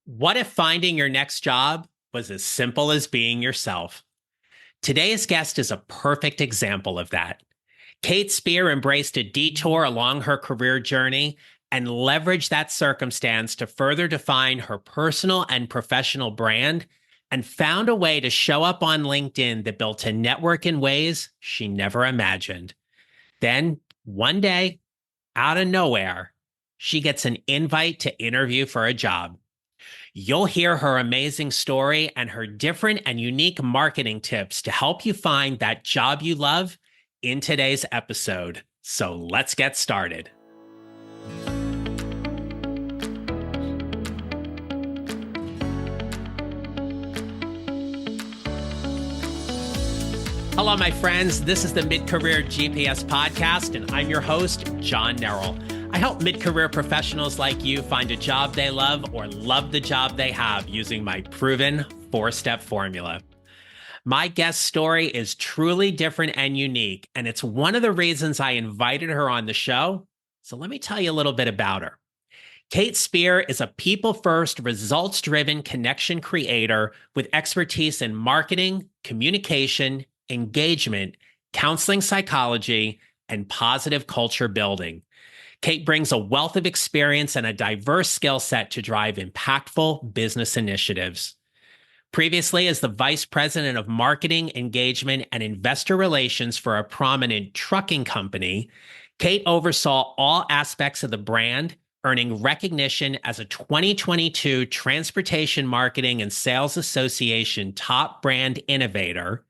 What if finding your next job was as simple as being yourself? Today's guest is a perfect example of that. Kate Speer embraced a detour along her career journey and leveraged that circumstance to further define her personal and professional brand and found a way to show up on LinkedIn that built a network in ways she never imagined. Then, one day, out of nowhere, she gets an invite to interview for a job. You'll hear her amazing story and her different and unique marketing tips to help you find that job you love in today's episode. So let's get started. Hello, my friends. This is the Mid-Career GPS podcast, and I'm your host, John Nerrill. I help mid-career professionals like you find a job they love or love the job they have using my proven four-step formula. My guest story is truly different and unique, and it's one of the reasons I invited her on the show. So let me tell you a little bit about her. Kate Speer is a people-first, results-driven connection creator with expertise in marketing, communication, engagement, counseling psychology, and positive culture building. Kate brings a wealth of experience and a diverse skill set to drive impactful business initiatives. Previously, as the Vice President of Marketing, Engagement, and Investor Relations for a prominent trucking company, Kate oversaw all aspects of the brand, earning recognition as a 2022 Transportation Marketing and Sales Association Top Brand Innovator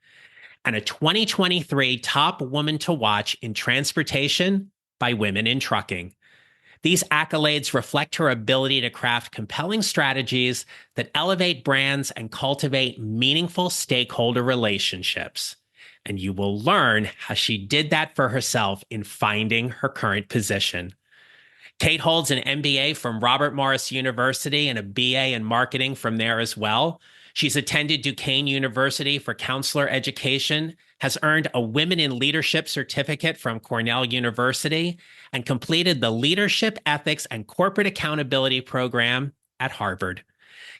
and a 2023 Top Woman to Watch in Transportation by Women in Trucking. These accolades reflect her ability to craft compelling strategies that elevate brands and cultivate meaningful stakeholder relationships. And you will learn how she did that for herself in finding her current position. Kate holds an MBA from Robert Morris University and a BA in marketing from there as well. She's attended Duquesne University for counselor education, has earned a Women in Leadership certificate from Cornell University, and completed the Leadership Ethics and Corporate Accountability program at Harvard.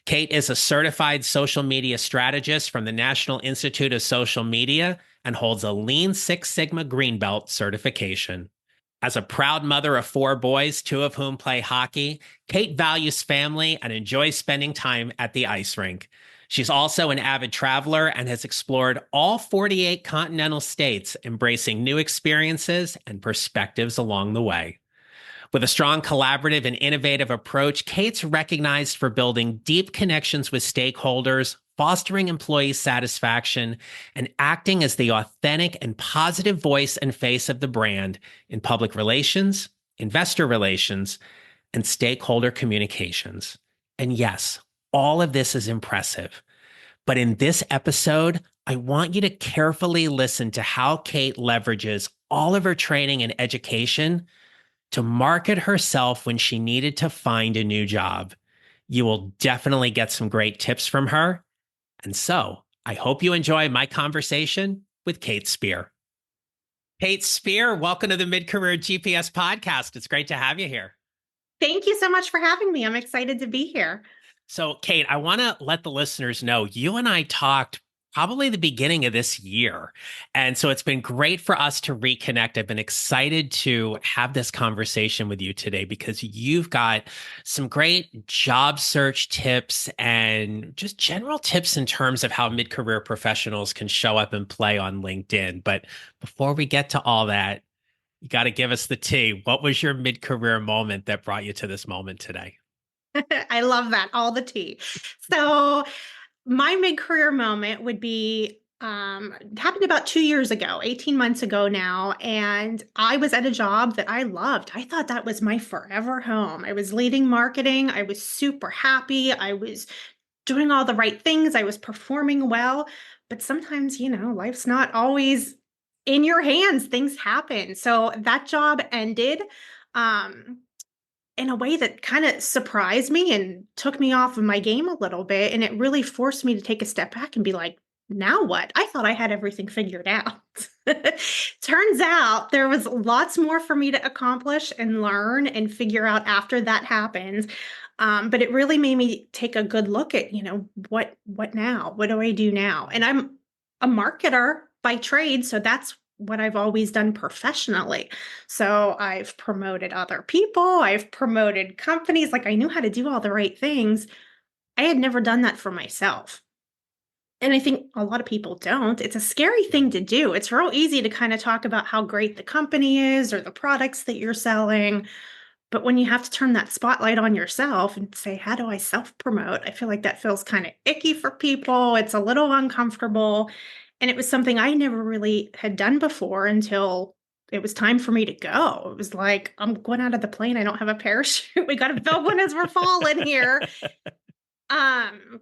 Kate is a certified social media strategist from the National Institute of Social Media and holds a Lean Six Sigma Green Belt certification. As a proud mother of four boys, two of whom play hockey, Kate values family and enjoys spending time at the ice rink. She's also an avid traveler and has explored all 48 continental states, embracing new experiences and perspectives along the way. With a strong collaborative and innovative approach, Kate's recognized for building deep connections with stakeholders, fostering employee satisfaction, and acting as the authentic and positive voice and face of the brand in public relations, investor relations, and stakeholder communications. And yes, all of this is impressive. But in this episode, I want you to carefully listen to how Kate leverages all of her training and education to market herself when she needed to find a new job. You will definitely get some great tips from her. And so I hope you enjoy my conversation with Kate Speer. Kate Speer, welcome to the Mid-Career GPS podcast. It's great to have you here. Thank you so much for having me. I'm excited to be here. So, Kate, I want to let the listeners know you and I talked probably the beginning of this year. And so it's been great for us to reconnect. I've been excited to have this conversation with you today because you've got some great job search tips and just general tips in terms of how mid-career professionals can show up and play on LinkedIn. But before we get to all that, you got to give us the tea. What was your mid-career moment that brought you to this moment today? I love that. All the tea. So my mid-career moment would be happened about 2 years ago, 18 months ago now. And I was at a job that I loved. I thought that was my forever home. I was leading marketing. I was super happy. I was doing all the right things. I was performing well. But sometimes, life's not always in your hands. Things happen. So that job ended. In a way that kind of surprised me and took me off of my game a little bit. And it really forced me to take a step back and be like, now what? I thought I had everything figured out. Turns out there was lots more for me to accomplish and learn and figure out after that happened. But it really made me take a good look at, what now? What do I do now? And I'm a marketer by trade, so that's what I've always done professionally. So I've promoted other people, I've promoted companies, like I knew how to do all the right things. I had never done that for myself. And I think a lot of people don't. It's a scary thing to do. It's real easy to kind of talk about how great the company is or the products that you're selling. But when you have to turn that spotlight on yourself and say, how do I self promote? I feel like that feels kind of icky for people. It's a little uncomfortable. And it was something I never really had done before until it was time for me to go. It was like, I'm going out of the plane. I don't have a parachute. We got to build one as we're falling here. Um,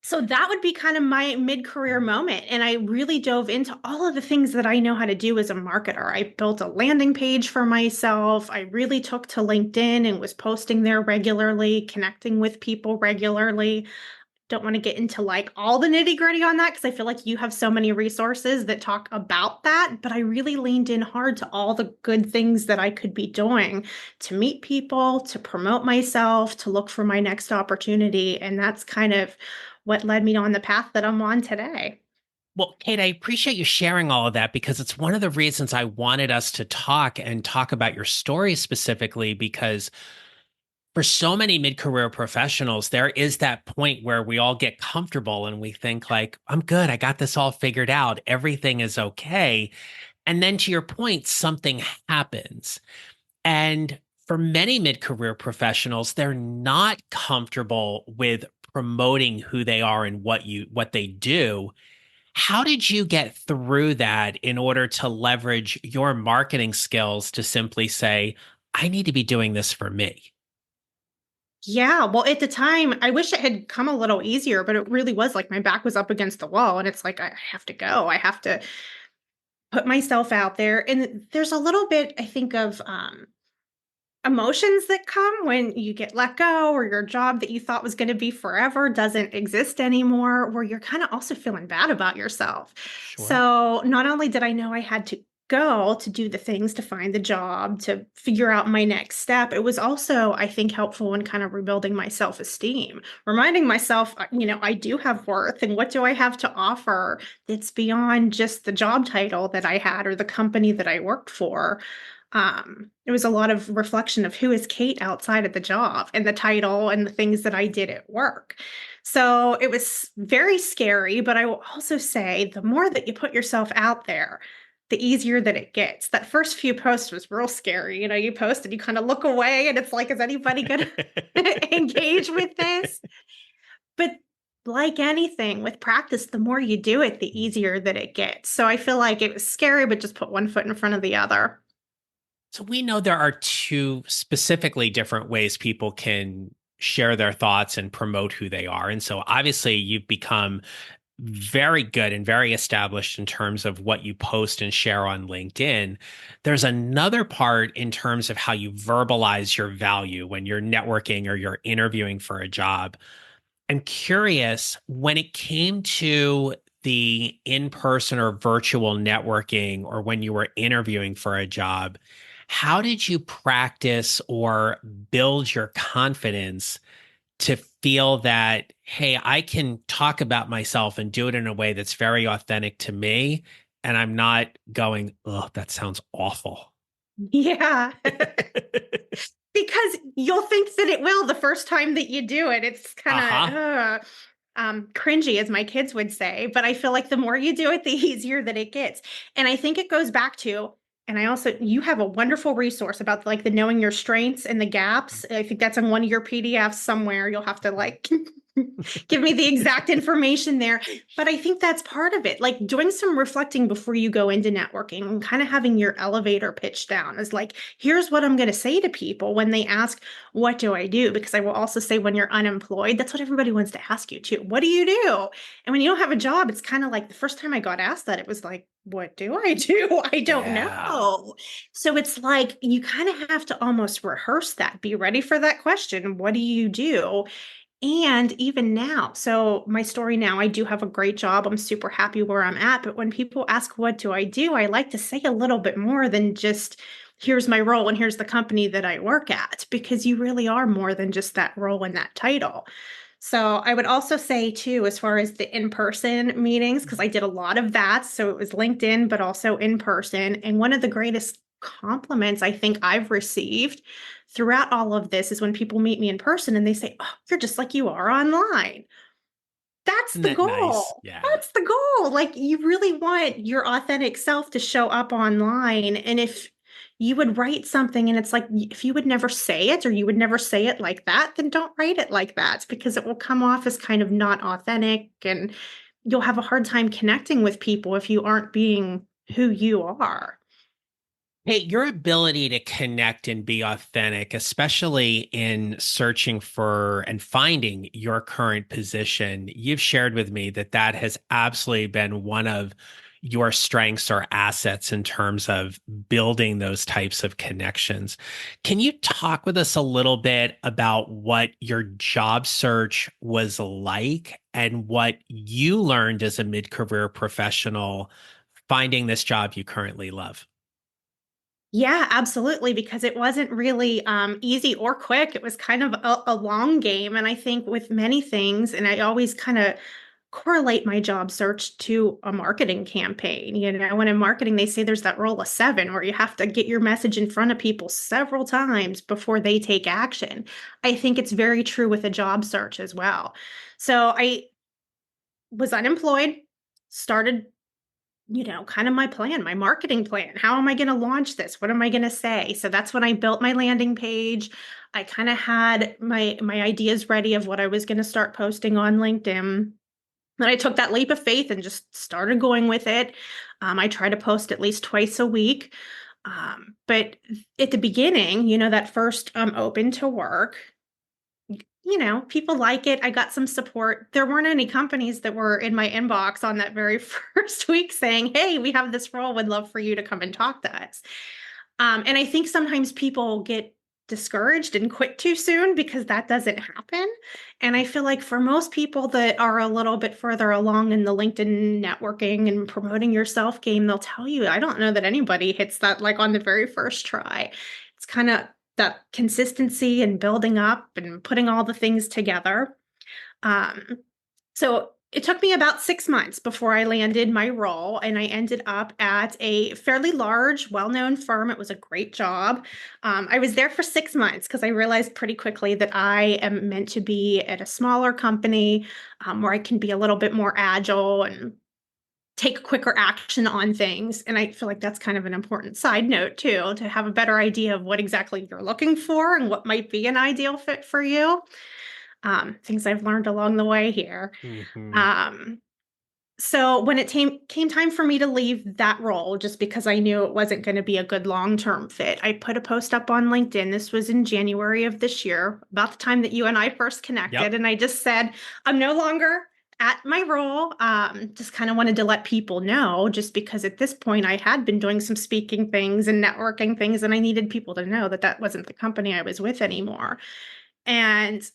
so that would be kind of my mid-career moment, and I really dove into all of the things that I know how to do as a marketer. I built a landing page for myself. I really took to LinkedIn and was posting there regularly, connecting with people regularly. Don't want to get into like all the nitty-gritty on that because I feel like you have so many resources that talk about that, but I really leaned in hard to all the good things that I could be doing to meet people, to promote myself, to look for my next opportunity, and that's kind of what led me on the path that I'm on today. Well, Kate, I appreciate you sharing all of that because it's one of the reasons I wanted us to talk and talk about your story specifically because for so many mid-career professionals, there is that point where we all get comfortable and we think like, I'm good, I got this all figured out, everything is okay. And then to your point, something happens. And for many mid-career professionals, they're not comfortable with promoting who they are and what they do. How did you get through that in order to leverage your marketing skills to simply say, I need to be doing this for me? Yeah, well, at the time, I wish it had come a little easier, but it really was like my back was up against the wall, and it's like, I have to go. I have to put myself out there. And there's a little bit, I think, of emotions that come when you get let go or your job that you thought was going to be forever doesn't exist anymore, where you're kind of also feeling bad about yourself. Sure. So, not only did I know I had to go to do the things to find the job, to figure out my next step, it was also, I think, helpful in kind of rebuilding my self esteem, reminding myself, I do have worth and what do I have to offer that's beyond just the job title that I had or the company that I worked for. It was a lot of reflection of who is Kate outside of the job and the title and the things that I did at work. So it was very scary, but I will also say the more that you put yourself out there, the easier that it gets. That first few posts was real scary. You post and you kind of look away and it's like, is anybody going to engage with this? But like anything with practice, the more you do it, the easier that it gets. So I feel like it was scary, but just put one foot in front of the other. So we know there are two specifically different ways people can share their thoughts and promote who they are. And so obviously you've become very good and very established in terms of what you post and share on LinkedIn. There's another part in terms of how you verbalize your value when you're networking or you're interviewing for a job. I'm curious when it came to the in person or virtual networking, or when you were interviewing for a job, how did you practice or build your confidence to feel that, hey, I can talk about myself and do it in a way that's very authentic to me? And I'm not going, oh, that sounds awful. Yeah. Because you'll think that it will the first time that you do it. It's kind Uh of huh. cringy, as my kids would say. But I feel like the more you do it, the easier that it gets. And I think it goes back to, and I also, you have a wonderful resource about like the knowing your strengths and the gaps. I think that's in one of your PDFs somewhere. You'll have to like give me the exact information there. But I think that's part of it. Like doing some reflecting before you go into networking and kind of having your elevator pitch down is like, here's what I'm going to say to people when they ask, what do I do? Because I will also say when you're unemployed, that's what everybody wants to ask you too. What do you do? And when you don't have a job, it's kind of like the first time I got asked that, it was like, what do I do? I don't Yeah. know. So it's like you kind of have to almost rehearse that, be ready for that question. What do you do? And even now, so my story now, I do have a great job. I'm super happy where I'm at. But when people ask, what do? I like to say a little bit more than just here's my role and here's the company that I work at, because you really are more than just that role and that title. So I would also say too, as far as the in-person meetings, because I did a lot of that. So it was LinkedIn, but also in person. And one of the greatest compliments I think I've received throughout all of this is when people meet me in person and they say, "Oh, you're just like you are online." That's Isn't the that nice? goal. Yeah. That's the goal. Like, you really want your authentic self to show up online. And if you would write something and it's like, if you would never say it or you would never say it like that, then don't write it like that, because it will come off as kind of not authentic, and you'll have a hard time connecting with people if you aren't being who you are. Hey, your ability to connect and be authentic, especially in searching for and finding your current position, you've shared with me that that has absolutely been one of your strengths or assets in terms of building those types of connections. Can you talk with us a little bit about what your job search was like and what you learned as a mid-career professional finding this job you currently love? Yeah, absolutely, because it wasn't really easy or quick. It was kind of a long game. And I think with many things, and I always kind of correlate my job search to a marketing campaign. When in marketing, they say there's that rule of seven where you have to get your message in front of people several times before they take action. I think it's very true with a job search as well. So I was unemployed, started kind of my plan, my marketing plan. How am I going to launch this? What am I going to say? So that's when I built my landing page. I kind of had my ideas ready of what I was going to start posting on LinkedIn. Then I took that leap of faith and just started going with it. I try to post at least twice a week. But at the beginning, that first open to work, people like it. I got some support. There weren't any companies that were in my inbox on that very first week saying, "Hey, we have this role. Would love for you to come and talk to us." And I think sometimes people get discouraged and quit too soon because that doesn't happen. And I feel like for most people that are a little bit further along in the LinkedIn networking and promoting yourself game, they'll tell you, I don't know that anybody hits that like on the very first try. It's kind of that consistency and building up and putting all the things together. Um, so it took me about 6 months before I landed my role, and I ended up at a fairly large, well-known firm. It was a great job. I was there for 6 months because I realized pretty quickly that I am meant to be at a smaller company, where I can be a little bit more agile and take quicker action on things. And I feel like that's kind of an important side note too, to have a better idea of what exactly you're looking for and what might be an ideal fit for you. Things I've learned along the way here. Mhm. Um, so when it came time for me to leave that role, just because I knew it wasn't going to be a good long-term fit, I put a post up on LinkedIn. This was in January of this year, about the time that you and I first connected. Yep. And I just said, I'm no longer at my role. Just kind of wanted to let people know, just because at this point I had been doing some speaking things and networking things, and I needed people to know that that wasn't the company I was with anymore. And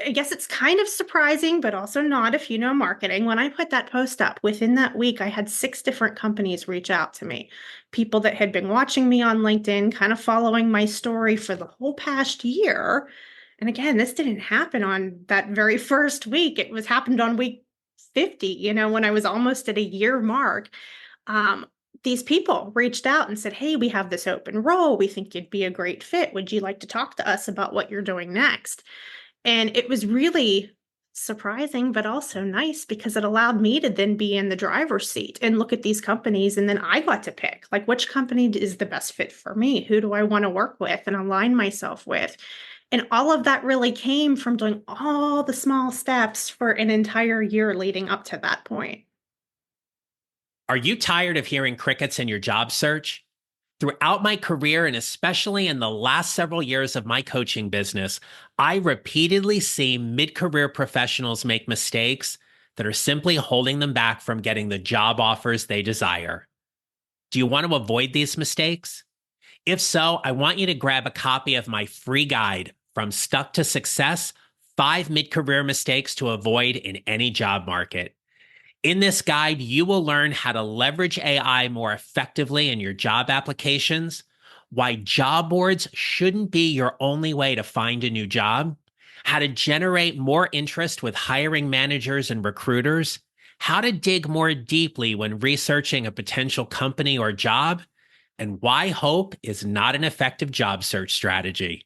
I guess it's kind of surprising, but also not if you know marketing. When I put that post up, within that week, I had 6 different companies reach out to me. People that had been watching me on LinkedIn, kind of following my story for the whole past year. And again, this didn't happen on that very first week. It was happened on week 50, when I was almost at a year mark. Um, these people reached out and said, "Hey, we have this open role. We think you'd be a great fit. Would you like to talk to us about what you're doing next?" And it was really surprising, but also nice because it allowed me to then be in the driver's seat and look at these companies. And then I got to pick, like, which company is the best fit for me? Who do I want to work with and align myself with? And all of that really came from doing all the small steps for an entire year leading up to that point. Are you tired of hearing crickets in your job search? Throughout my career, and especially in the last several years of my coaching business, I repeatedly see mid career professionals make mistakes that are simply holding them back from getting the job offers they desire. Do you want to avoid these mistakes? If so, I want you to grab a copy of my free guide, From Stuck to Success: 5 Mid-Career Mistakes to Avoid in Any Job Market. In this guide, you will learn how to leverage AI more effectively in your job applications, why job boards shouldn't be your only way to find a new job, how to generate more interest with hiring managers and recruiters, how to dig more deeply when researching a potential company or job, and why hope is not an effective job search strategy.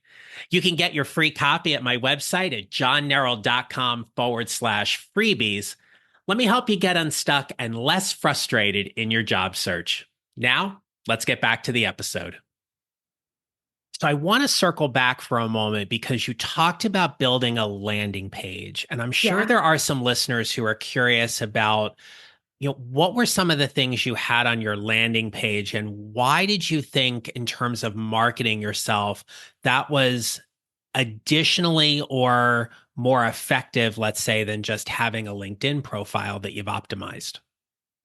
You can get your free copy at my website at johnneral.com/freebies. Let me help you get unstuck and less frustrated in your job search. Now, let's get back to the episode. So I want to circle back for a moment because you talked about building a landing page. And I'm sure Yeah. there are some listeners who are curious about, what were some of the things you had on your landing page and why did you think in terms of marketing yourself that was additionally or more effective, let's say, than just having a LinkedIn profile that you've optimized?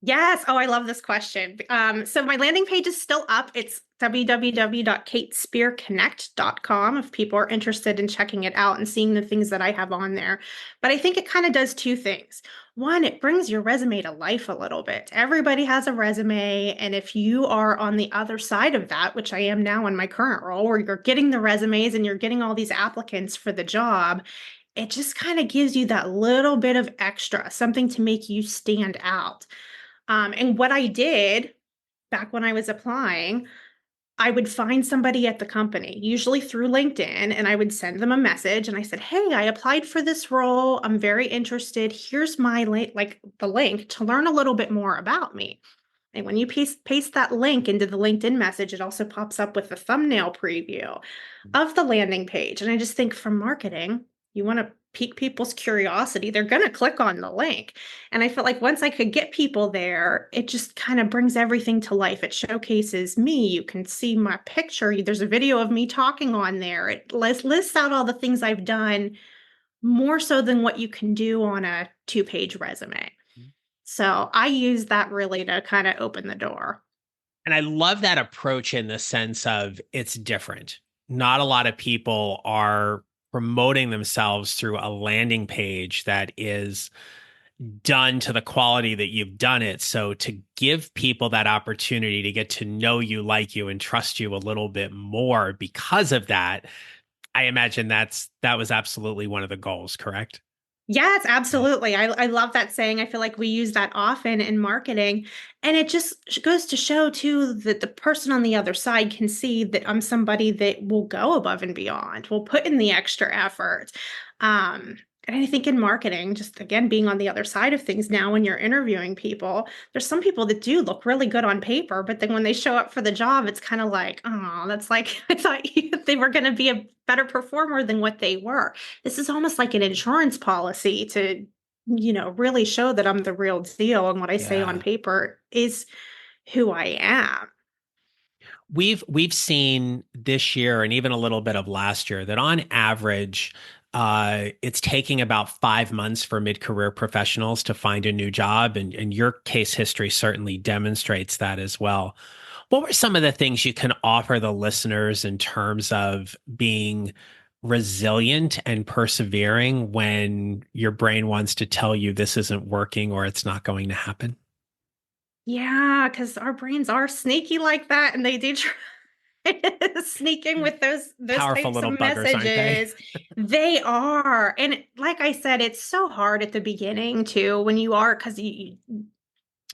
Yes. Oh, I love this question. So my landing page is still up. It's www.katespearconnect.com if people are interested in checking it out and seeing the things that I have on there. But I think it kind of does two things. One, it brings your resume to life a little bit. Everybody has a resume. And if you are on the other side of that, which I am now in my current role, where you're getting the resumes and you're getting all these applicants for the job, it just kind of gives you that little bit of extra, something to make you stand out. And what I did back when I was applying, I would find somebody at the company, usually through LinkedIn, and I would send them a message and I said, "Hey, I applied for this role. I'm very interested. Here's my link, like the link to learn a little bit more about me." And when you paste that link into the LinkedIn message, it also pops up with a thumbnail preview of the landing page. And I just think for marketing, you want to pique people's curiosity. They're going to click on the link. And I felt like once I could get people there, it just kind of brings everything to life. It showcases me. You can see my picture. There's a video of me talking on there. It lists out all the things I've done more so than what you can do on a two-page resume. So I use that really to kind of open the door. And I love that approach in the sense of it's different. Not a lot of people are promoting themselves through a landing page that is done to the quality that you've done it. So to give people that opportunity to get to know you, like you, and trust you a little bit more because of that, I imagine that was absolutely one of the goals, correct? Yes, absolutely. I love that saying. I feel like we use that often in marketing. And it just goes to show, too, that the person on the other side can see that I'm somebody that will go above and beyond, will put in the extra effort. Um, and I think in marketing, just again, being on the other side of things now when you're interviewing people, there's some people that do look really good on paper, but then when they show up for the job, it's kind of like, oh, that's like, I thought they were going to be a better performer than what they were. This is almost like an insurance policy to, really show that I'm the real deal and what I say on Yeah. paper is who I am. We've seen this year and even a little bit of last year that on average, it's taking about 5 months for mid-career professionals to find a new job, and your case history certainly demonstrates that as well. What were some of the things you can offer the listeners in terms of being resilient and persevering when your brain wants to tell you this isn't working or it's not going to happen? Yeah, because our brains are sneaky like that, and they do try to sneak in with those Powerful types of little buggers, aren't they? messages. They are, and like I said, it's so hard at the beginning too when you are because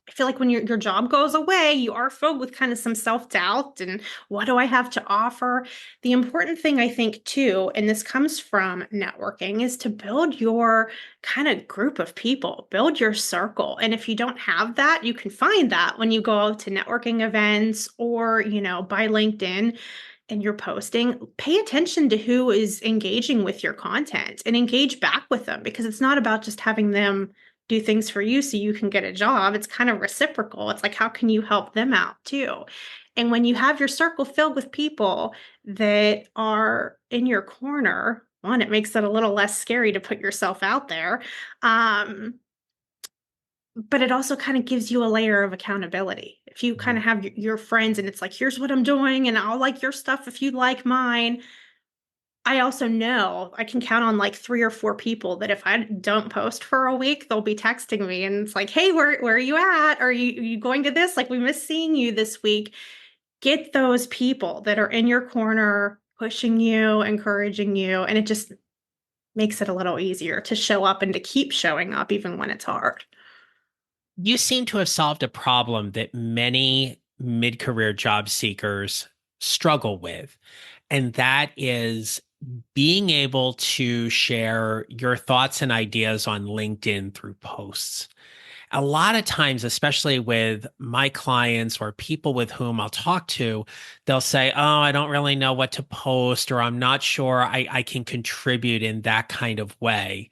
I feel like when your job goes away, you are filled with kind of some self-doubt and what do I have to offer? The important thing I think too, and this comes from networking, is to build your kind of group of people, build your circle. And if you don't have that, you can find that when you go out to networking events or, by LinkedIn and you're posting, pay attention to who is engaging with your content and engage back with them because it's not about just having them do things for you so you can get a job. It's kind of reciprocal. It's like, how can you help them out too? And when you have your circle filled with people that are in your corner, one, it makes it a little less scary to put yourself out there. Um, but it also kind of gives you a layer of accountability. If you kind Mhm. of have your friends and it's like, here's what I'm doing, and I'll like your stuff if you like mine. I also know I can count on like three or four people that if I don't post for a week, they'll be texting me and it's like, hey, where are you at? Are you going to this? Like, we miss seeing you this week. get those people that are in your corner, pushing you, encouraging you, and it just makes it a little easier to show up and to keep showing up even when it's hard. You seem to have solved a problem that many mid-career job seekers struggle with, and that is being able to share your thoughts and ideas on LinkedIn through posts. A lot of times, especially with my clients or people with whom I'll talk to, they'll say, "Oh, I don't really know what to post," or "I'm not sure I can contribute in that kind of way."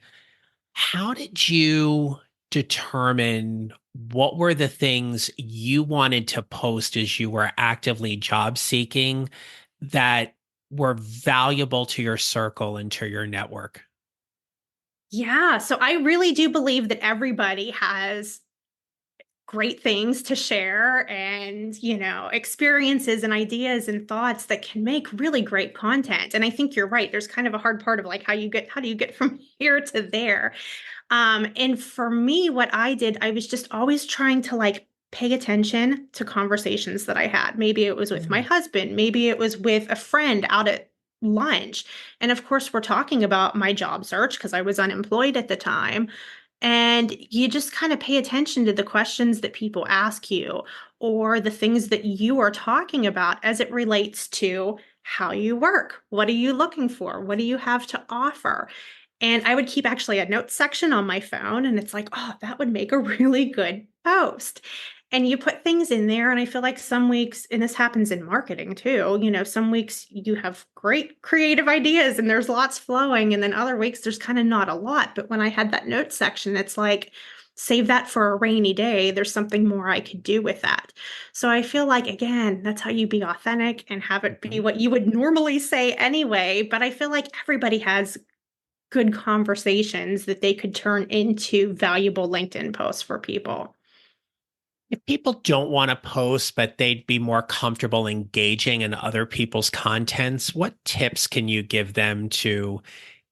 How did you determine what were the things you wanted to post as you were actively job seeking that were valuable to your circle and to your network? Yeah, so I really do believe that everybody has great things to share and, experiences and ideas and thoughts that can make really great content. And I think you're right. There's kind of a hard part of like how do you get from here to there? And for me, what I did, I was just always trying to like pay attention to conversations that I had. Maybe it was with my Mm. husband, maybe it was with a friend out at lunch. And of course, we're talking about my job search because I was unemployed at the time. And you just kind of pay attention to the questions that people ask you or the things that you are talking about as it relates to how you work. What are you looking for? What do you have to offer? And I would keep actually a notes section on my phone, and it's like, oh, that would make a really good post. And you put things in there, and I feel like some weeks, and this happens in marketing too, some weeks you have great creative ideas and there's lots flowing, and then other weeks there's kind of not a lot. But when I had that notes section, it's like, save that for a rainy day. There's something more I could do with that. So I feel like, again, that's how you be authentic and have it be Mhm. what you would normally say anyway. But I feel like everybody has good conversations that they could turn into valuable LinkedIn posts for people. If people don't want to post, but they'd be more comfortable engaging in other people's contents, what tips can you give them to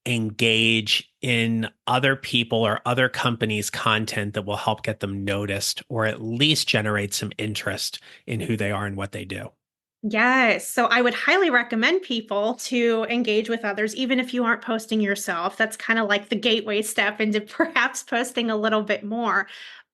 engage in other people or other companies' content that will help get them noticed or at least generate some interest in who they are and what they do? Yes. So I would highly recommend people to engage with others, even if you aren't posting yourself. That's kind of like the gateway step into perhaps posting a little bit more.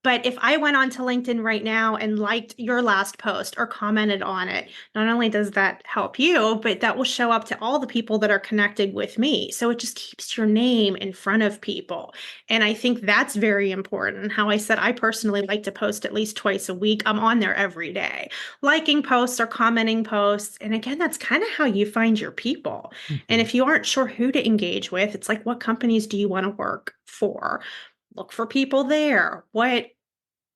But if I went onto LinkedIn right now and liked your last post or commented on it, not only does that help you, but that will show up to all the people that are connected with me. So it just keeps your name in front of people. And I think that's very important. How I said I personally like to post at least twice a week. I'm on there every day liking posts or commenting posts. And again, that's kind of how you find your people. And Mhm. if you aren't sure who to engage with, it's like, what companies do you want to work for? Look for people there. What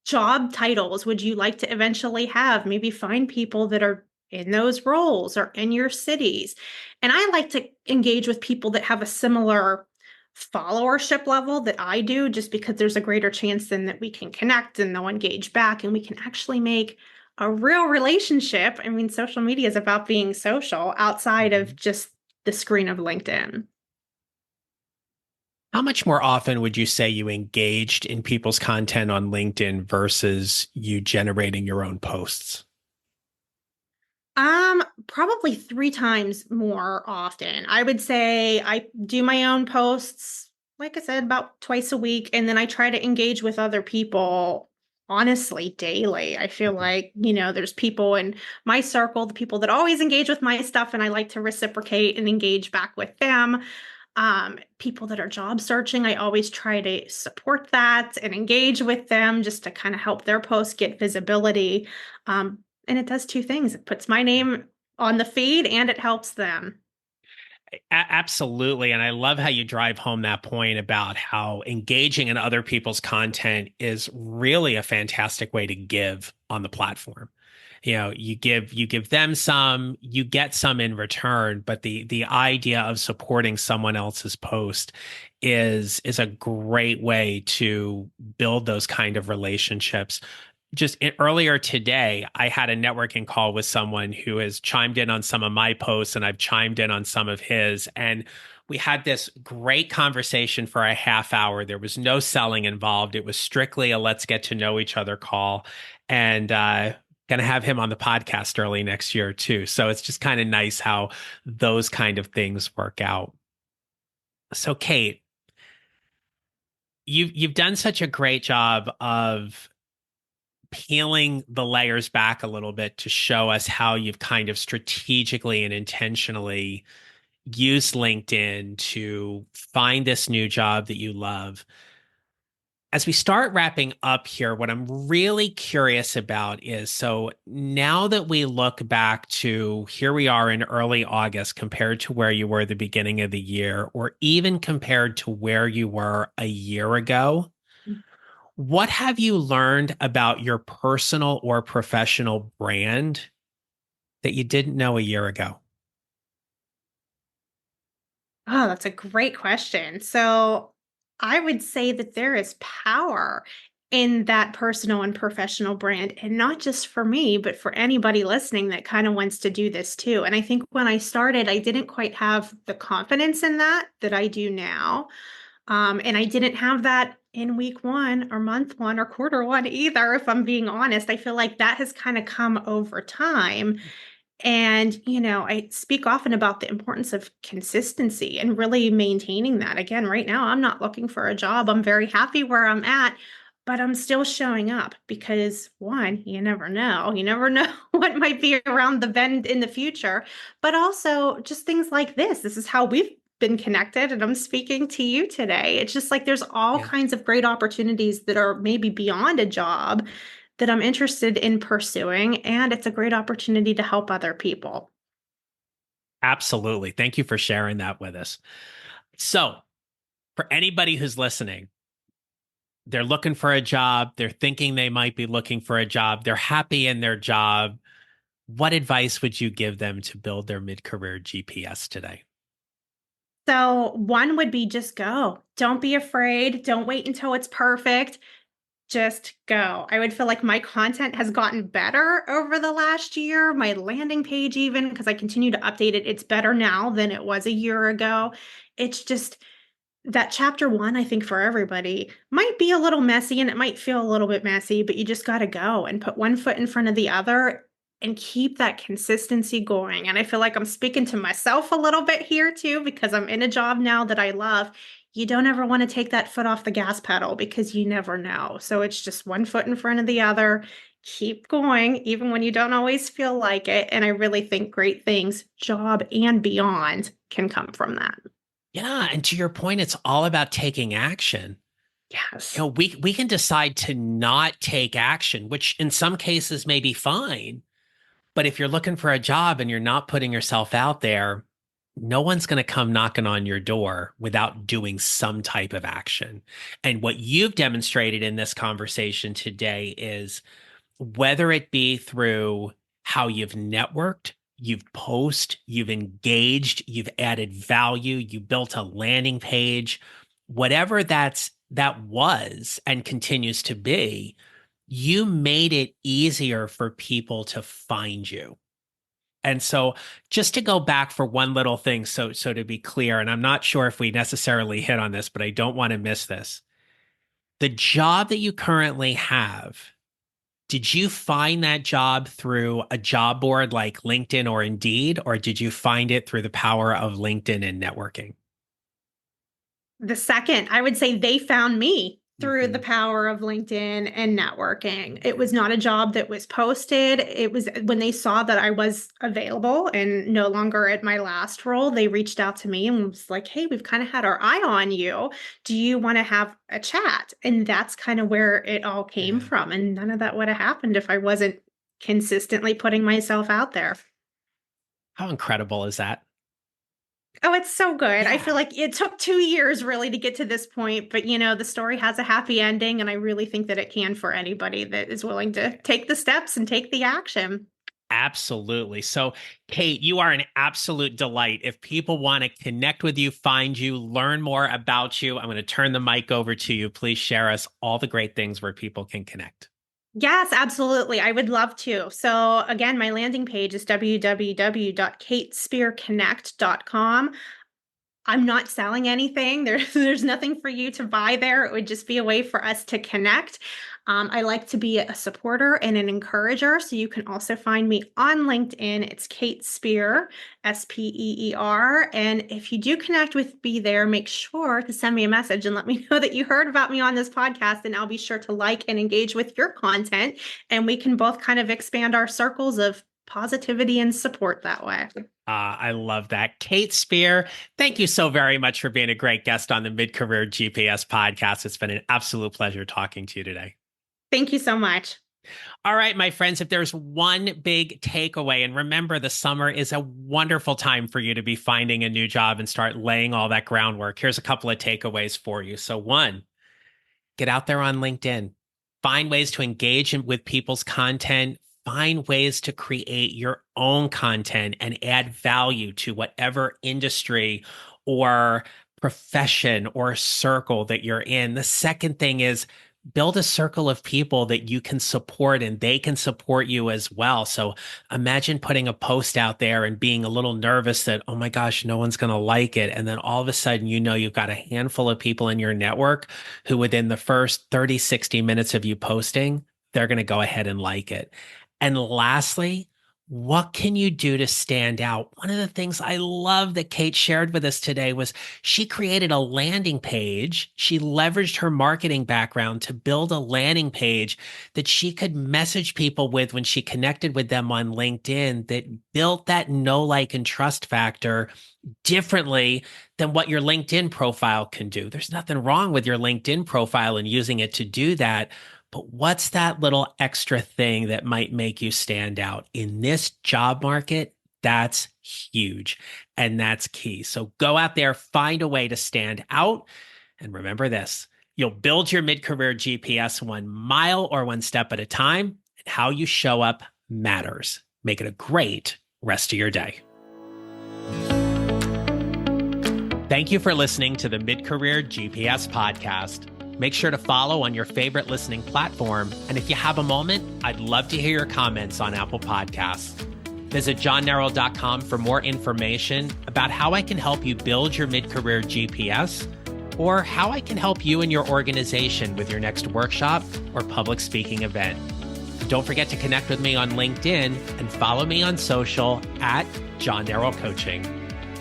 job titles would you like to eventually have? Maybe find people that are in those roles or in your cities. And I like to engage with people that have a similar followership level that I do, just because there's a greater chance then that we can connect and they'll engage back and we can actually make a real relationship. I mean, social media is about being social outside of Mhm. just the screen of LinkedIn. How much more often would you say you engaged in people's content on LinkedIn versus you generating your own posts? Probably 3 times more often. I would say I do my own posts, like I said, about twice a week, and then I try to engage with other people honestly daily. I feel Mhm. like, there's people in my circle, the people that always engage with my stuff, and I like to reciprocate and engage back with them. People that are job searching, I always try to support that and engage with them just to kind of help their posts get visibility. And it does two things. It puts my name on the feed and it helps them. Absolutely. And I love how you drive home that point about how engaging in other people's content is really a fantastic way to give on the platform. You give them some, you get some in return, but the idea of supporting someone else's post is a great way to build those kind of relationships. Earlier today, I had a networking call with someone who has chimed in on some of my posts, and I've chimed in on some of his. And we had this great conversation for a half hour. There was no selling involved. It was strictly a let's get to know each other call. And Going to have him on the podcast early next year too. So it's just kind of nice how those kind of things work out. So Kate, you've done such a great job of peeling the layers back a little bit to show us how you've kind of strategically and intentionally used LinkedIn to find this new job that you love. As we start wrapping up here, what I'm really curious about is so now that we look back to here we are in early August compared to where you were at the beginning of the year, or even compared to where you were a year ago, what have you learned about your personal or professional brand that you didn't know a year ago? Oh, that's a great question. So I would say that there is power in that personal and professional brand, and not just for me, but for anybody listening that kind of wants to do this too. And I think when I started, I didn't quite have the confidence in that I do now. And I didn't have that in week one or month one or quarter one either, if I'm being honest. I feel like that has kind of come over time. And, I speak often about the importance of consistency and really maintaining that. Again, right now, I'm not looking for a job. I'm very happy where I'm at, but I'm still showing up because one, you never know. You never know what might be around the bend in the future. But also, just things like this. This is how we've been connected, and I'm speaking to you today. It's just like there's all Yeah. kinds of great opportunities that are maybe beyond a job that I'm interested in pursuing, and it's a great opportunity to help other people. Absolutely. Thank you for sharing that with us. So, for anybody who's listening, they're looking for a job, they're thinking they might be looking for a job, they're happy in their job. What advice would you give them to build their mid-career GPS today? So, one would be just go. Don't be afraid. Don't wait until it's perfect. Just go. I would feel like my content has gotten better over the last year. My landing page, even because I continue to update it, it's better now than it was a year ago. It's just that chapter one, I think for everybody, might be a little messy and it might feel a little bit messy, but you just got to go and put one foot in front of the other and keep that consistency going. And I feel like I'm speaking to myself a little bit here too, because I'm in a job now that I love. You don't ever want to take that foot off the gas pedal because you never know. So it's just one foot in front of the other. Keep going, even when you don't always feel like it. And I really think great things, job and beyond, can come from that. Yeah, and to your point, it's all about taking action. Yes. We can decide to not take action, which in some cases may be fine. But if you're looking for a job and you're not putting yourself out there, no one's going to come knocking on your door without doing some type of action. And what you've demonstrated in this conversation today is whether it be through how you've networked, you've posted, you've engaged, you've added value, you built a landing page, whatever that was and continues to be, you made it easier for people to find you. And so just to go back for one little thing, so to be clear, and I'm not sure if we necessarily hit on this, but I don't want to miss this. The job that you currently have, did you find that job through a job board like LinkedIn or Indeed, or did you find it through the power of LinkedIn and networking? The second, I would say they found me through the Mhm. power of LinkedIn and networking. It was not a job that was posted. It was when they saw that I was available and no longer at my last role, they reached out to me and was like, "Hey, we've kind of had our eye on you. Do you want to have a chat?" And that's kind of where it all came Yeah. from. And none of that would have happened if I wasn't consistently putting myself out there. How incredible is that? Oh, it's so good. I Yeah. feel like it took 2 years really to get to this point, but, the story has a happy ending, and I really think that it can for anybody that is willing to take the steps and take the action. Absolutely. So, Kate, you are an absolute delight. If people want to connect with you, find you, learn more about you, I'm going to turn the mic over to you. Please share us all the great things where people can connect. Yes, absolutely. I would love to. So, again, my landing page is www.katespearconnect.com. I'm not selling anything. There's nothing for you to buy there. It would just be a way for us to connect. I like to be a supporter and an encourager. So you can also find me on LinkedIn. It's Kate Speer, Speer. And if you do connect with me there, make sure to send me a message and let me know that you heard about me on this podcast. And I'll be sure to like and engage with your content. And we can both kind of expand our circles of positivity and support that way. I love that. Kate Speer, thank you so very much for being a great guest on the Mid-Career GPS podcast. It's been an absolute pleasure talking to you today. Thank you so much. All right, my friends, if there's one big takeaway, and remember, the summer is a wonderful time for you to be finding a new job and start laying all that groundwork. Here's a couple of takeaways for you. So one, get out there on LinkedIn. Find ways to engage with people's content. Find ways to create your own content and add value to whatever industry or profession or circle that you're in. The second thing is build a circle of people that you can support and they can support you as well. So imagine putting a post out there and being a little nervous that, oh my gosh, no one's going to like it. And then all of a sudden, you've got a handful of people in your network who within the first 30, 60 minutes of you posting, they're going to go ahead and like it. And lastly, what can you do to stand out? One of the things I love that Kate shared with us today was she created a landing page. She leveraged her marketing background to build a landing page that she could message people with when she connected with them on LinkedIn, that built that know, like, and trust factor differently than what your LinkedIn profile can do. There's nothing wrong with your LinkedIn profile and using it to do that. But what's that little extra thing that might make you stand out? In this job market, that's huge and that's key. So go out there, find a way to stand out. And remember this, you'll build your mid-career GPS 1 mile or 1 step at a time. And how you show up matters. Make it a great rest of your day. Thank you for listening to the Mid-Career GPS podcast. Make sure to follow on your favorite listening platform. And if you have a moment, I'd love to hear your comments on Apple Podcasts. Visit johnnerrell.com for more information about how I can help you build your mid-career GPS or how I can help you and your organization with your next workshop or public speaking event. Don't forget to connect with me on LinkedIn and follow me on social at John Nerrell Coaching.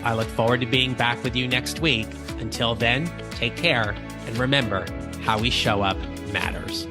I look forward to being back with you next week. Until then, take care and remember, how we show up matters.